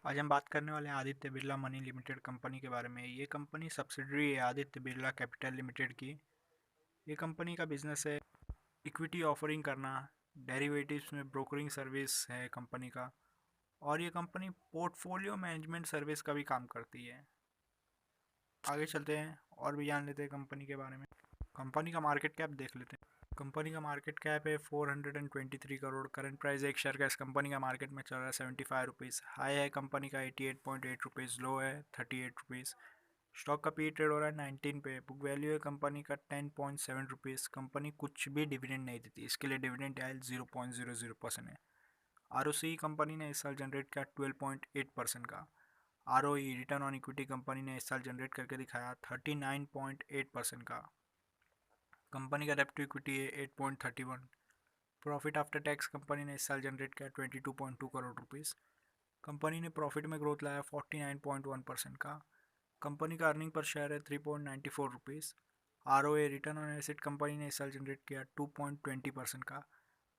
आज हम बात करने वाले हैं Aditya Birla money limited company के बारे में। ये कंपनी सब्सिडरी है आदित्य बिरला कैपिटल लिमिटेड की। ये कंपनी का बिजनेस है इक्विटी ऑफरिंग करना, डेरिवेटिव्स में ब्रोकरिंग सर्विस है कंपनी का, और ये कंपनी पोर्टफोलियो मैनेजमेंट सर्विस का भी काम करती है। आगे चलते हैं और भी जान लेते हैं कंपनी के बारे में। कंपनी का मार्केट कैप देख लेते हैं। कंपनी का मार्केट कैप है 423 करोड़। करंट प्राइस एक शेयर का इस कंपनी का मार्केट में चल रहा है 75 रुपीज़। हाई है कंपनी का 88.8 रुपीज़, लो है 38 रुपीज़। स्टॉक का पी ट्रेड हो रहा है 19 पे। बुक वैल्यू है कंपनी का 10.7 रुपीज़। कंपनी कुछ भी डिविडेंड नहीं देती, इसके लिए डिविडेंड आयल 0.00% है। आर कंपनी ने इस साल जनरेट किया 12.8% का। आर रिटर्न ऑन इक्विटी कंपनी ने इस साल जनरेट करके दिखाया 39.8% का। कंपनी का डेब्ट टू इक्विटी है 8.31। प्रॉफिट आफ्टर टैक्स कंपनी ने इस साल जनरेट किया 22.2 करोड़ रुपीज़। कंपनी ने प्रॉफिट में ग्रोथ लाया 49.1% का। कंपनी का अर्निंग पर शेयर है 3.94 रुपीज़। आर रिटर्न ऑन एसेट कंपनी ने इस साल जनरेट किया 2.20% का।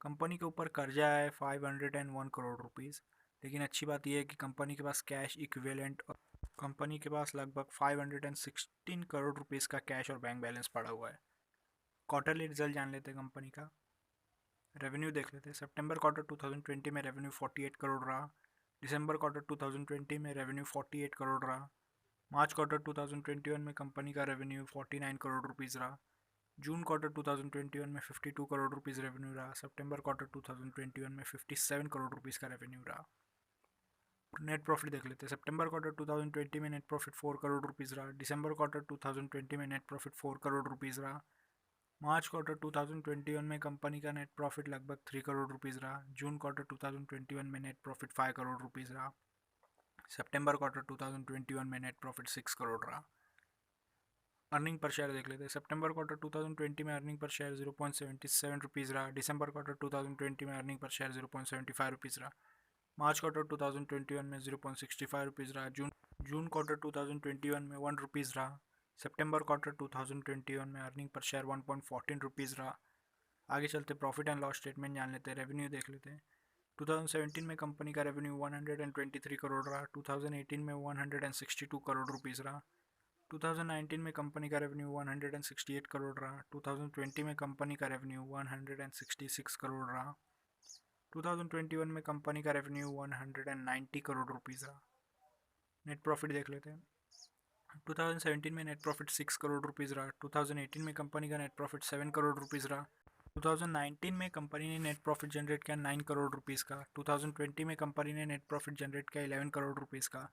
कंपनी के ऊपर कर्जा है 501 करोड़ रुपीज़। लेकिन अच्छी बात यह है कि कंपनी के पास कैश इक्विवेलेंट और कंपनी के पास लगभग 516 करोड़ रुपीज़ का कैश और बैंक बैलेंस पड़ा हुआ है। क्वार्टरली रिजल्ट जान लेते हैं कंपनी का। रेवेन्यू देख लेते हैं। सितंबर क्वार्टर 2020 में रेवेन्यू 48 करोड़ रहा। दिसंबर क्वार्टर 2020 में रेवेन्यू 48 करोड़ रहा। मार्च क्वार्टर 2021 में कंपनी का रेवेन्यू 49 करोड़ रुपीज़ रहा। जून क्वार्टर 2021 में 52 करोड़ रुपीज़ रेवेन्यू रहा। सितंबर क्वार्टर 2021 में 57 करोड़ रुपीज़ का रेवेन्यू रहा। नेट प्रॉफिट देख लेते हैं। सितंबर क्वार्टर 2020 में नेट प्रॉफिट 4 करोड़ रुपीज़ रहा। दिसंबर क्वार्टर 2020 में नेट प्रॉफिट 4 करोड़ रुपीज़ रहा। मार्च क्वार्टर 2021 में कंपनी का नेट प्रॉफिट लगभग 3 करोड़ रुपीज़ रहा। जून क्वार्टर 2021 में नेट प्रॉफिट 5 करोड़ रुपीज़ रहा। सितंबर क्वार्टर 2021 में नेट प्रॉफिट 6 करोड़ रहा। अर्निंग पर शेयर देख लेते हैं। सितंबर क्वार्टर 2020 में अर्निंग पर शेयर 0.77 रुपीज़ रहा। दिसंबर क्वार्टर 2020 में अर्निंग पर शेयर 0.75 रुपीज़ रहा। मार्च क्वार्टर 2021 में 0.65 रुपीज़ रहा। जून क्वार्टर 2021 में 1 रुपीज़ रहा। सितंबर क्वार्टर 2021 में अर्निंग पर शेयर 1.14 रुपीज़ रहा। आगे चलते प्रॉफिट एंड लॉस स्टेटमेंट जान लेते हैं। रेवेन्यू देख लेते हैं। 2017 में कंपनी का रेवेन्यू 123 करोड़ रहा। 2018 में 162 करोड़ रुपीज़ रहा। 2019 में कंपनी का रेवेन्यू 168 करोड़ रहा। 2020 में कंपनी का रेवेन्यू 166 करोड़ रहा। 2021 में कंपनी का रेवेन्यू 190 करोड़ रुपीज़ रहा। नेट प्रॉफिट देख लेते हैं। 2017 में नेट प्रॉफिट 6 करोड़ रुपीज़ रहा। 2018 में कंपनी का नेट प्रॉफिट 7 करोड़ रुपीज़ रहा। 2019 में कंपनी ने नेट प्रॉफिट जनरेट किया 9 करोड़ रुपीज़ का। 2020 में कंपनी ने नेट प्रॉफिट जनरेट किया 11 करोड़ रुपीज़ का।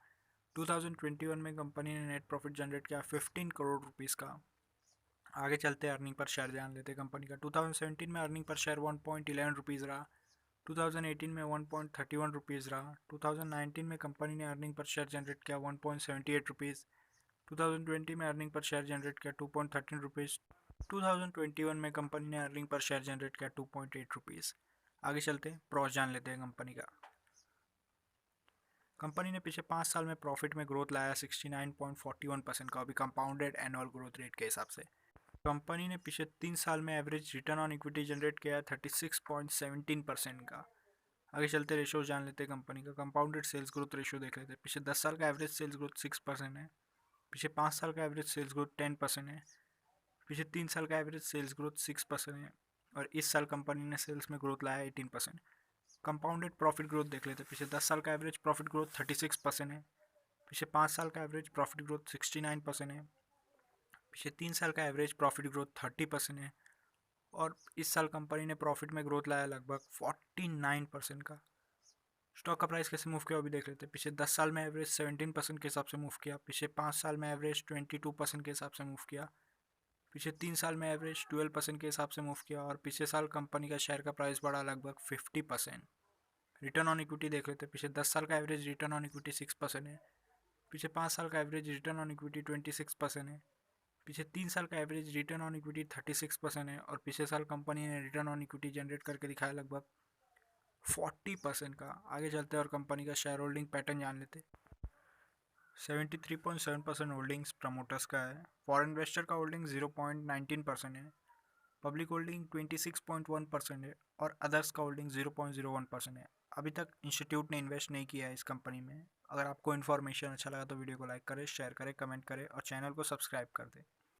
2021 में कंपनी ने नेट प्रॉफिट जनरेट किया 15 करोड़ रुपीज़ का। आगे चलते हैं अर्निंग पर शेयर जान लेते हैं कंपनी का। 2017 में अर्निंग पर शेयर 1.11 रुपीज़ रहा। 2018 में 1.31 रुपीज़ रहा। 2019 में कंपनी ने अर्निंग पर शेयर जनरेट किया 1.78 रुपीज़। 2020 में अर्निंग पर शेयर जनरेट किया 2.13 रुपीज़। 2021 में कंपनी ने अर्निंग पर शेयर जनरेट किया 2.8 रुपीज़। आगे चलते हैं प्रॉस जान लेते हैं कंपनी का। कंपनी ने पिछले 5 साल में प्रॉफिट में ग्रोथ लाया 69.41% का, अभी कंपाउंडेड एनुअल ग्रोथ रेट के हिसाब से। कंपनी ने पिछले 3 साल में average return on equity generate किया 36.17% का। आगे चलते रेशो जान लेते हैं कंपनी का। कंपाउंडेड सेल्स ग्रोथ रेशो देख लेते हैं। पिछले 10 साल का एवरेज सेल्स ग्रोथ 6% है। पिछले 5 साल का एवरेज सेल्स ग्रोथ 10% है। पिछले 3 साल का एवरेज सेल्स ग्रोथ 6% है। और इस साल कंपनी ने सेल्स में ग्रोथ लाया 18%। कंपाउंडेड प्रॉफिट ग्रोथ देख लेते हैं। पिछले 10 साल का एवरेज प्रॉफिट ग्रोथ 36% है। पिछले 5 साल का एवरेज प्रॉफिट ग्रोथ 69% है। पिछले 3 साल का एवरेज प्रॉफिट ग्रोथ 30% है। और इस साल कंपनी ने प्रॉफिट में ग्रोथ लाया लगभग 49% का। स्टॉक का प्राइस कैसे मूव किया अभी देख लेते हैं। पिछले 10 साल में एवरेज 17% के हिसाब से मूव किया। पिछले 5 साल में एवरेज 22% के हिसाब से मूव किया। पिछले 3 साल में एवरेज 12% के हिसाब से मूव किया। और पिछले साल कंपनी का शेयर का प्राइस बढ़ा लगभग 50%। रिटर्न ऑन इक्विटी देख लेते हैं। पिछले 10 साल का एवरेज रिटर्न ऑन इक्विटी 6% है। पिछले 5 साल का एवरेज रिटर्न ऑन इक्विटी 26% है। पिछले 3 साल का एवरेज रिटर्न ऑन इक्विटी 36% है। और पिछले साल कंपनी ने रिटर्न ऑन इक्विटी जनरेट करके दिखाया लगभग 40% का। आगे चलते हैं और कंपनी का शेयर होल्डिंग पैटर्न जान लेते हैं। 73.7% होल्डिंग्स प्रमोटर्स का है। फॉरेन इन्वेस्टर का होल्डिंग 0.19% है। पब्लिक होल्डिंग 26.1% है और अदर्स का होल्डिंग 0.01% है। अभी तक इंस्टीट्यूट ने इन्वेस्ट नहीं किया है इस कंपनी में। अगर आपको इन्फॉर्मेशन अच्छा लगा तो वीडियो को लाइक करें, शेयर करें, कमेंट करें और चैनल को सब्सक्राइब कर दें।